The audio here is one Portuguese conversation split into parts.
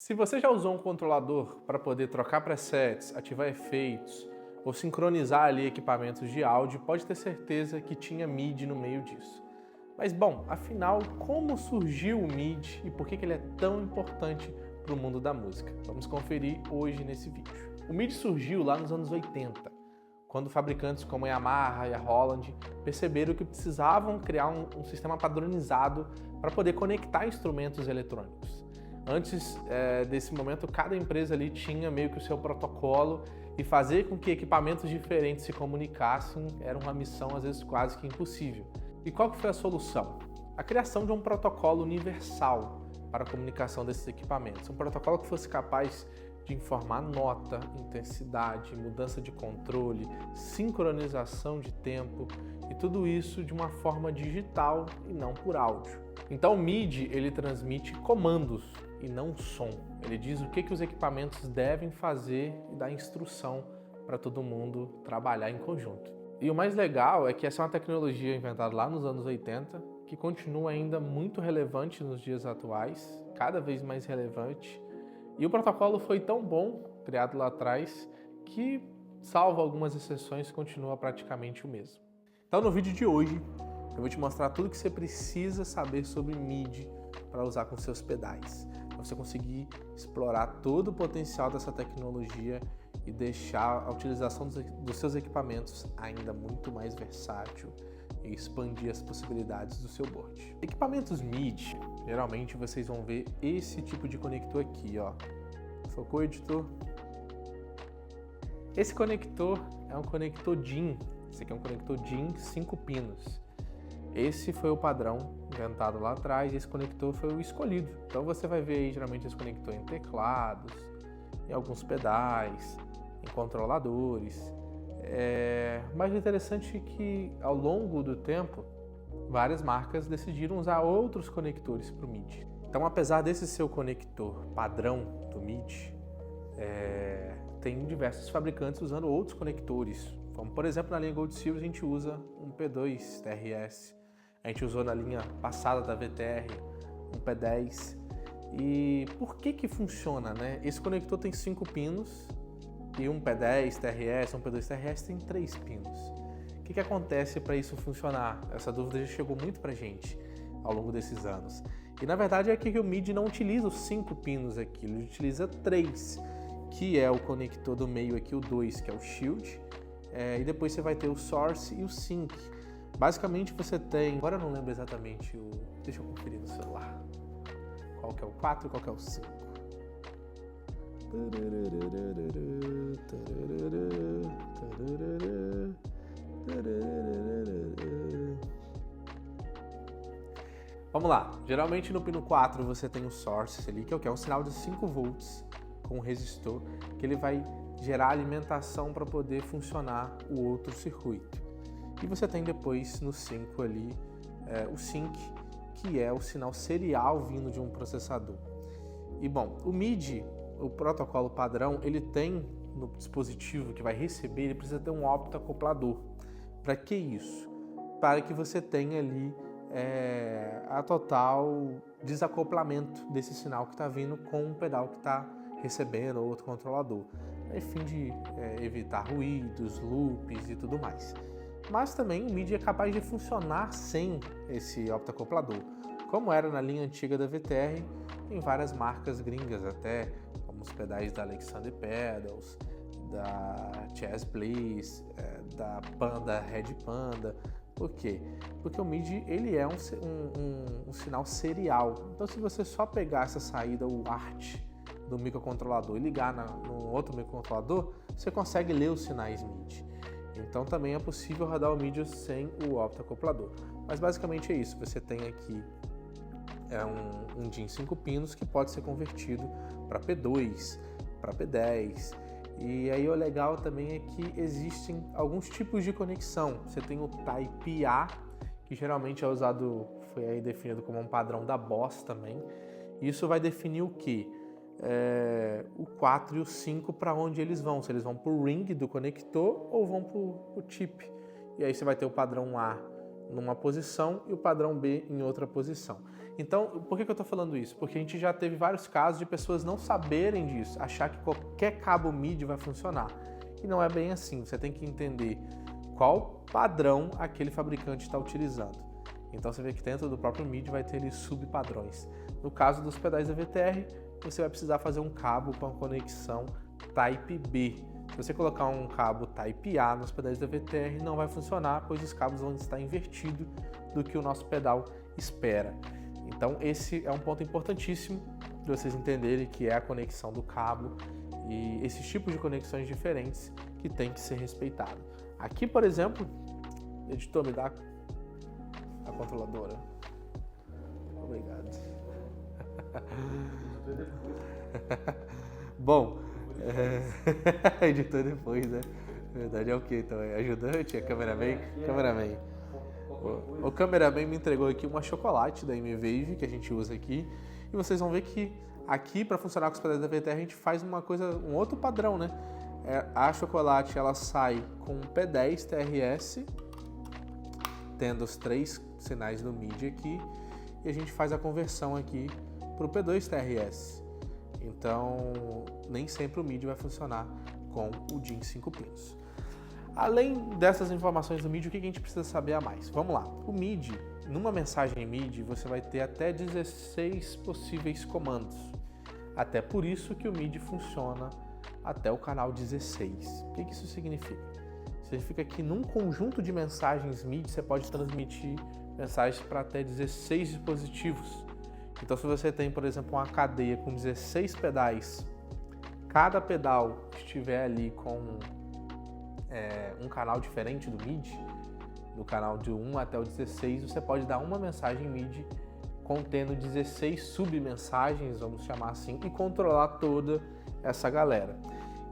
Se você já usou um controlador para poder trocar presets, ativar efeitos ou sincronizar ali equipamentos de áudio, pode ter certeza que tinha MIDI no meio disso. Mas bom, afinal, como surgiu o MIDI e por que ele é tão importante para o mundo da música? Vamos conferir hoje nesse vídeo. O MIDI surgiu lá nos anos 80, quando fabricantes como a Yamaha e a Roland perceberam que precisavam criar um sistema padronizado para poder conectar instrumentos eletrônicos. Antes desse momento, cada empresa ali tinha meio que o seu protocolo e fazer com que equipamentos diferentes se comunicassem era uma missão às vezes quase que impossível. E qual que foi a solução? A criação de um protocolo universal para a comunicação desses equipamentos. Um protocolo que fosse capaz de informar nota, intensidade, mudança de controle, sincronização de tempo e tudo isso de uma forma digital e não por áudio. Então o MIDI ele transmite comandos e não som. Ele diz o que os equipamentos devem fazer e dá instrução para todo mundo trabalhar em conjunto. E o mais legal é que essa é uma tecnologia inventada lá nos anos 80, que continua ainda muito relevante nos dias atuais, cada vez mais relevante. E o protocolo foi tão bom, criado lá atrás, que, salvo algumas exceções, continua praticamente o mesmo. Então no vídeo de hoje, eu vou te mostrar tudo que você precisa saber sobre MIDI para usar com seus pedais, para você conseguir explorar todo o potencial dessa tecnologia e deixar a utilização dos seus equipamentos ainda muito mais versátil e expandir as possibilidades do seu board. Equipamentos MIDI, geralmente vocês vão ver esse tipo de conector aqui, ó. Focou, editor? Esse conector é um conector DIN. Esse aqui é um conector DIN 5 pinos. Esse foi o padrão inventado lá atrás e esse conector foi o escolhido. Então você vai ver aí geralmente esse conector em teclados, em alguns pedais, em controladores. Mas o interessante é que ao longo do tempo, várias marcas decidiram usar outros conectores para o MIDI. Então apesar desse ser o conector padrão do MIDI, tem diversos fabricantes usando outros conectores. Como por exemplo na linha Gold Series a gente usa um P2 TRS, a gente usou na linha passada da VTR um P10. E por que funciona, né? Esse conector tem 5 pinos e um P10 TRS, um P2 TRS tem 3 pinos. O que acontece para isso funcionar? Essa dúvida já chegou muito pra gente ao longo desses anos. E na verdade é que o MIDI não utiliza os 5 pinos aqui, ele utiliza 3, que é o conector do meio aqui, o 2, que é o Shield, e depois você vai ter o Source e o Sync. Basicamente você tem, agora eu não lembro exatamente o, deixa eu conferir no celular, qual que é o 4 e qual que é o 5. Vamos lá, geralmente no pino 4 você tem o Source ali, que é um sinal de 5 volts com um resistor, que ele vai gerar alimentação para poder funcionar o outro circuito. E você tem depois no 5 ali o Sync, que é o sinal serial vindo de um processador. E bom, o MIDI, o protocolo padrão, ele tem no dispositivo que vai receber, ele precisa ter um optoacoplador. Para que isso? Para que você tenha ali a total desacoplamento desse sinal que está vindo com um pedal que está recebendo ou outro controlador, a fim de evitar ruídos, loops e tudo mais. Mas também o MIDI é capaz de funcionar sem esse optoacoplador, como era na linha antiga da VTR, em várias marcas gringas até, como os pedais da Alexander Pedals, da Chess Bliss, da Panda, Red Panda. Por quê? Porque o MIDI ele é um sinal serial. Então se você só pegar essa saída, o ART do microcontrolador e ligar no outro microcontrolador, você consegue ler os sinais MIDI. Então também é possível rodar o MIDI sem o optoacoplador. Mas basicamente é isso, você tem aqui um DIN 5 pinos que pode ser convertido para P2, para P10. E aí o legal também é que existem alguns tipos de conexão. Você tem o Type A, que geralmente é usado, foi aí definido como um padrão da Boss também. Isso vai definir o que? O 4 e o 5 para onde eles vão, se eles vão para o ring do conector ou vão para o chip. E aí você vai ter o padrão A numa posição e o padrão B em outra posição. Então, por que eu estou falando isso? Porque a gente já teve vários casos de pessoas não saberem disso, achar que qualquer cabo MIDI vai funcionar. E não é bem assim, você tem que entender qual padrão aquele fabricante está utilizando. Então você vê que dentro do próprio MIDI vai ter ali subpadrões. No caso dos pedais da VTR, você vai precisar fazer um cabo com a conexão Type B. Se você colocar um cabo Type A nos pedais da VTR, não vai funcionar, pois os cabos vão estar invertidos do que o nosso pedal espera. Então esse é um ponto importantíssimo de vocês entenderem, que é a conexão do cabo e esses tipos de conexões diferentes que tem que ser respeitado. Aqui, por exemplo, editor, me dá a controladora. Obrigado. Bom, editor depois, né? Na verdade é o que então? É ajudante? É cameraman? Cameraman. O cameraman me entregou aqui uma chocolate da M-Wave que a gente usa aqui. E vocês vão ver que aqui, para funcionar com os pedais da VTR, a gente faz um outro padrão, né? A chocolate, ela sai com um P10 TRS, tendo os 3 sinais do MIDI aqui, e a gente faz a conversão aqui para o P2 TRS. Então, nem sempre o MIDI vai funcionar com o DIN 5 pinos. Além dessas informações do MIDI, o que a gente precisa saber a mais? Vamos lá. O MIDI, numa mensagem MIDI, você vai ter até 16 possíveis comandos. Até por isso que o MIDI funciona até o canal 16. O que isso significa? Significa que num conjunto de mensagens MIDI, você pode transmitir mensagens para até 16 dispositivos. Então, se você tem, por exemplo, uma cadeia com 16 pedais, cada pedal estiver ali com um canal diferente do MIDI, do canal de 1 até o 16, você pode dar uma mensagem MIDI contendo 16 submensagens, vamos chamar assim, e controlar toda essa galera.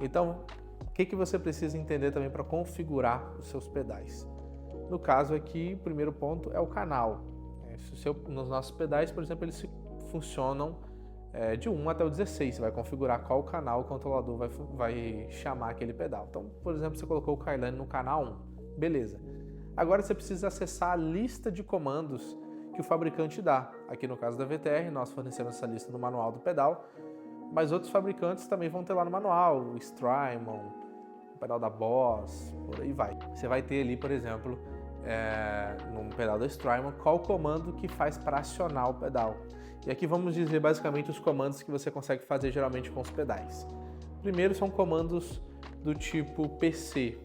Então, o que você precisa entender também para configurar os seus pedais? No caso aqui, o primeiro ponto é o canal. Nos nossos pedais, por exemplo, eles funcionam de 1 até o 16. Você vai configurar qual canal o controlador vai chamar aquele pedal. Então, por exemplo, você colocou o Kailane no canal 1. Beleza. Agora você precisa acessar a lista de comandos que o fabricante dá. Aqui no caso da VTR, nós fornecemos essa lista no manual do pedal, mas outros fabricantes também vão ter lá no manual, o Strymon, o pedal da Boss, por aí vai. Você vai ter ali, por exemplo, no pedal da Strymon, qual o comando que faz para acionar o pedal. E aqui vamos dizer basicamente os comandos que você consegue fazer geralmente com os pedais. Primeiro são comandos do tipo PC.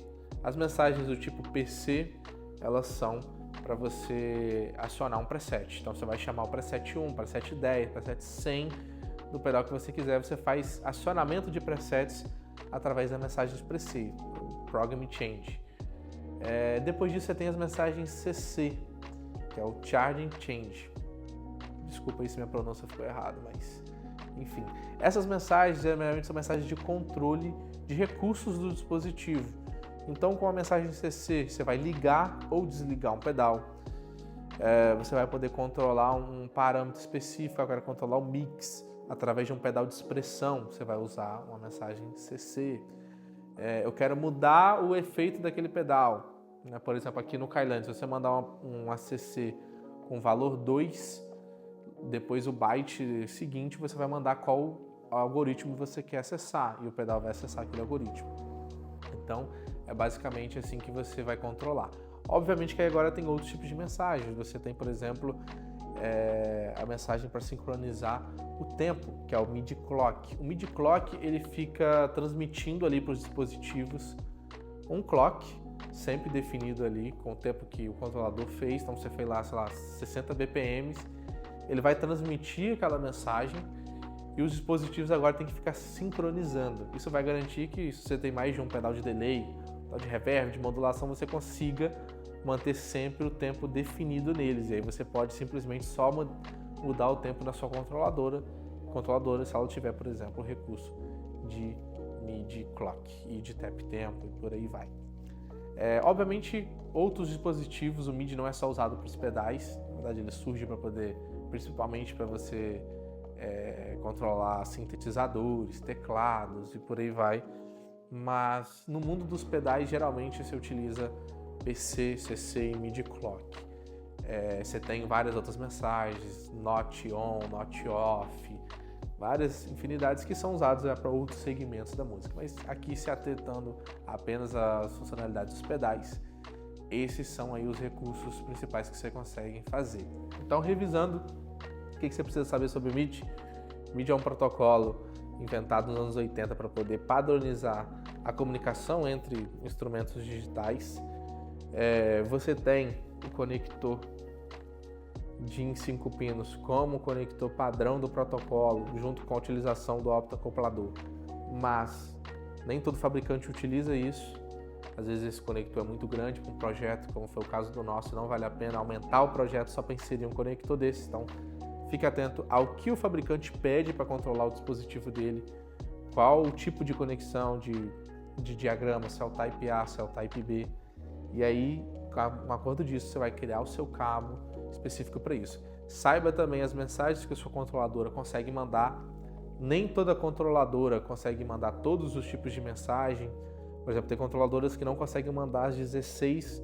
As mensagens do tipo PC, elas são para você acionar um preset. Então você vai chamar o preset 1, preset 10, preset 100 do pedal que você quiser. Você faz acionamento de presets através da mensagem de PC, o Program Change. Depois disso você tem as mensagens CC, que é o Charging Change. Desculpa aí se minha pronúncia ficou errada, mas enfim. Essas mensagens geralmente são mensagens de controle de recursos do dispositivo. Então, com a mensagem CC, você vai ligar ou desligar um pedal. Você vai poder controlar um parâmetro específico, agora controlar o mix através de um pedal de expressão. Você vai usar uma mensagem CC. Eu quero mudar o efeito daquele pedal. Por exemplo, aqui no Kailane, se você mandar um ACC com valor 2, depois o byte seguinte você vai mandar qual algoritmo você quer acessar e o pedal vai acessar aquele algoritmo. Então, é basicamente assim que você vai controlar. Obviamente que agora tem outros tipos de mensagens. Você tem, por exemplo, a mensagem para sincronizar o tempo, que é o MIDI Clock. O MIDI Clock ele fica transmitindo ali para os dispositivos um clock, sempre definido ali com o tempo que o controlador fez. Então você fez lá, sei lá, 60 BPMs, ele vai transmitir aquela mensagem e os dispositivos agora têm que ficar sincronizando. Isso vai garantir que se você tem mais de um pedal de delay, pedal de reverb, de modulação, você consiga manter sempre o tempo definido neles. E aí você pode simplesmente só mudar o tempo da sua controladora, se ela tiver, por exemplo, o recurso de MIDI Clock e de Tap Tempo e por aí vai. Obviamente, outros dispositivos, o MIDI não é só usado para os pedais, na verdade ele surge para poder, principalmente para você controlar sintetizadores, teclados e por aí vai, mas no mundo dos pedais geralmente se utiliza PC, CC e MIDI Clock. Você tem várias outras mensagens, Not On, Not Off, várias infinidades que são usadas para outros segmentos da música. Mas aqui se atentando apenas às funcionalidades dos pedais, esses são aí os recursos principais que você consegue fazer. Então, revisando, o que você precisa saber sobre o MIDI? O MIDI é um protocolo inventado nos anos 80 para poder padronizar a comunicação entre instrumentos digitais. Você tem o conector DIN 5 pinos como conector padrão do protocolo, junto com a utilização do optoacoplador, mas nem todo fabricante utiliza isso. Às vezes esse conector é muito grande para um projeto, como foi o caso do nosso, não vale a pena aumentar o projeto só para inserir um conector desse. Então, fique atento ao que o fabricante pede para controlar o dispositivo dele, qual o tipo de conexão de diagrama, se é o Type A, se é o Type B, e aí, com acordo disso, você vai criar o seu cabo específico para isso. Saiba também as mensagens que a sua controladora consegue mandar. Nem toda controladora consegue mandar todos os tipos de mensagem. Por exemplo, tem controladoras que não conseguem mandar as 16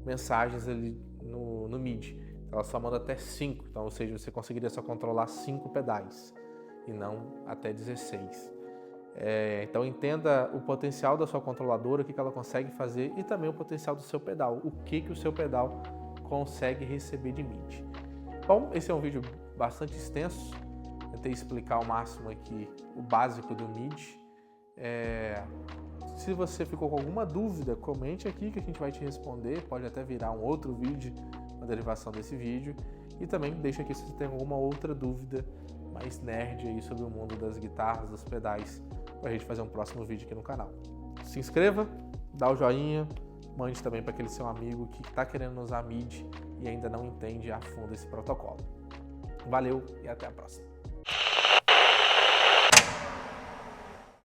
mensagens ali no MIDI. Ela só manda até 5, então, ou seja, você conseguiria só controlar 5 pedais e não até 16. Então entenda o potencial da sua controladora, o que ela consegue fazer, e também o potencial do seu pedal, o que o seu pedal consegue receber de MIDI. Bom, esse é um vídeo bastante extenso, tentei explicar ao máximo aqui o básico do MIDI. Se você ficou com alguma dúvida, comente aqui que a gente vai te responder, pode até virar um outro vídeo, uma derivação desse vídeo, e também deixa aqui se você tem alguma outra dúvida mais nerd aí sobre o mundo das guitarras, dos pedais, para a gente fazer um próximo vídeo aqui no canal. Se inscreva, dá o joinha, mande também para aquele seu amigo que está querendo usar MIDI e ainda não entende a fundo esse protocolo. Valeu e até a próxima.